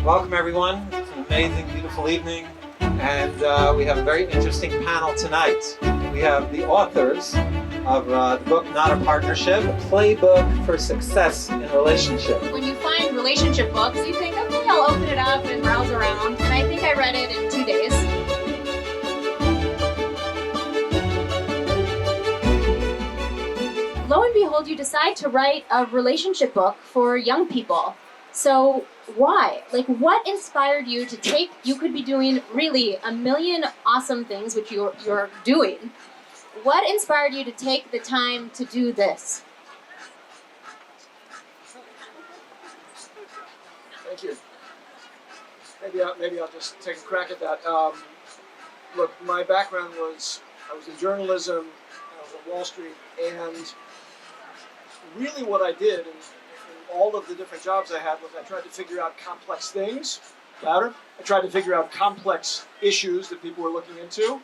Welcome everyone. It's an amazing, beautiful evening, and we have a very interesting panel tonight. We have the authors of the book Not a Partnership, a playbook for success in relationship. When you find relationship books, you think, okay, I'll open it up and browse around, and I think I read it in 2 days. Lo and behold, you decide to write a relationship book for young people. So why? Like, what inspired you to take, you could be doing really a million awesome things, which you're doing. What inspired you to take the time to do this? Thank you. Maybe I'll just take a crack at that. Look, my background was, I was in journalism, I was on Wall Street, and really what I did in all of the different jobs I had was I tried to figure out complex things. Louder. I tried to figure out complex issues that people were looking into,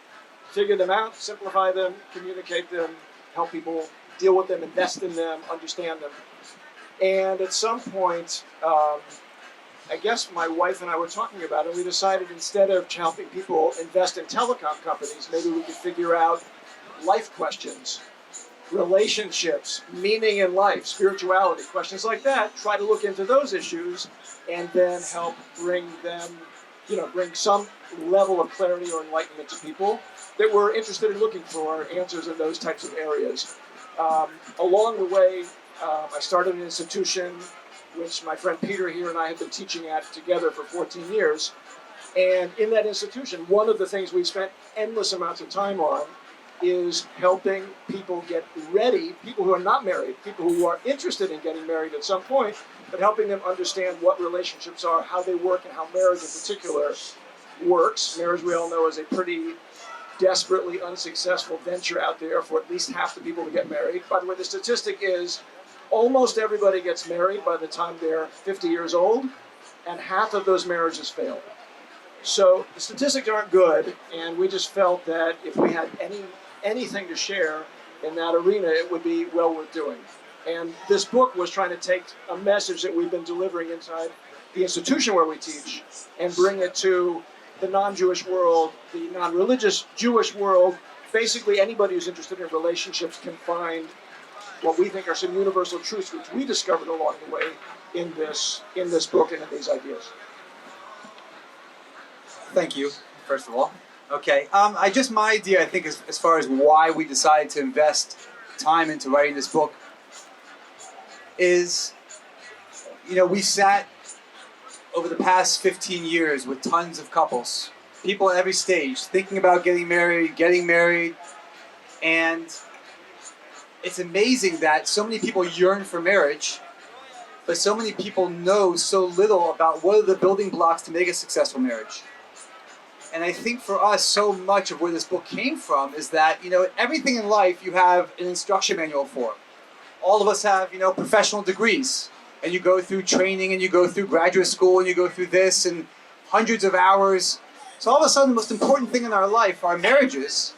figure them out, simplify them, communicate them, help people deal with them, invest in them, understand them. And at some point, I guess my wife and I were talking about it, and we decided instead of helping people invest in telecom companies, maybe we could figure out life questions, relationships, meaning in life, spirituality, questions like that, try to look into those issues, and then help bring them, bring some level of clarity or enlightenment to people that were interested in looking for answers in those types of areas. Along the way, I started an institution which my friend Peter here and I have been teaching at together for 14 years. And in that institution, one of the things we spent endless amounts of time on is helping people get ready, people who are not married, people who are interested in getting married at some point, but helping them understand what relationships are, how they work, and how marriage in particular works. Marriage, we all know, is a pretty desperately unsuccessful venture out there for at least half the people to get married. By the way, the statistic is almost everybody gets married by the time they're 50 years old, and half of those marriages fail. So the statistics aren't good, and we just felt that if we had anything to share in that arena, it would be well worth doing. And this book was trying to take a message that we've been delivering inside the institution where we teach and bring it to the non-Jewish world, the non-religious Jewish world. Basically, anybody who's interested in relationships can find what we think are some universal truths which we discovered along the way in this book and in these ideas. Thank you, first of all. Okay, my idea, I think, as far as why we decided to invest time into writing this book is, we sat over the past 15 years with tons of couples, people at every stage, thinking about getting married, and it's amazing that so many people yearn for marriage, but so many people know so little about what are the building blocks to make a successful marriage. And I think for us, so much of where this book came from is that, everything in life you have an instruction manual for. All of us have, professional degrees, and you go through training, and you go through graduate school, and you go through this, and hundreds of hours. So all of a sudden, the most important thing in our life, our marriages,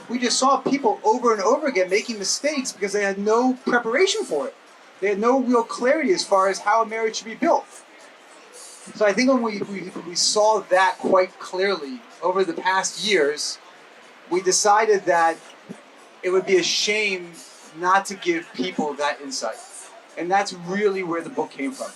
we just saw people over and over again making mistakes because they had no preparation for it. They had no real clarity as far as how a marriage should be built. So I think when we saw that quite clearly over the past years, we decided that it would be a shame not to give people that insight. And that's really where the book came from.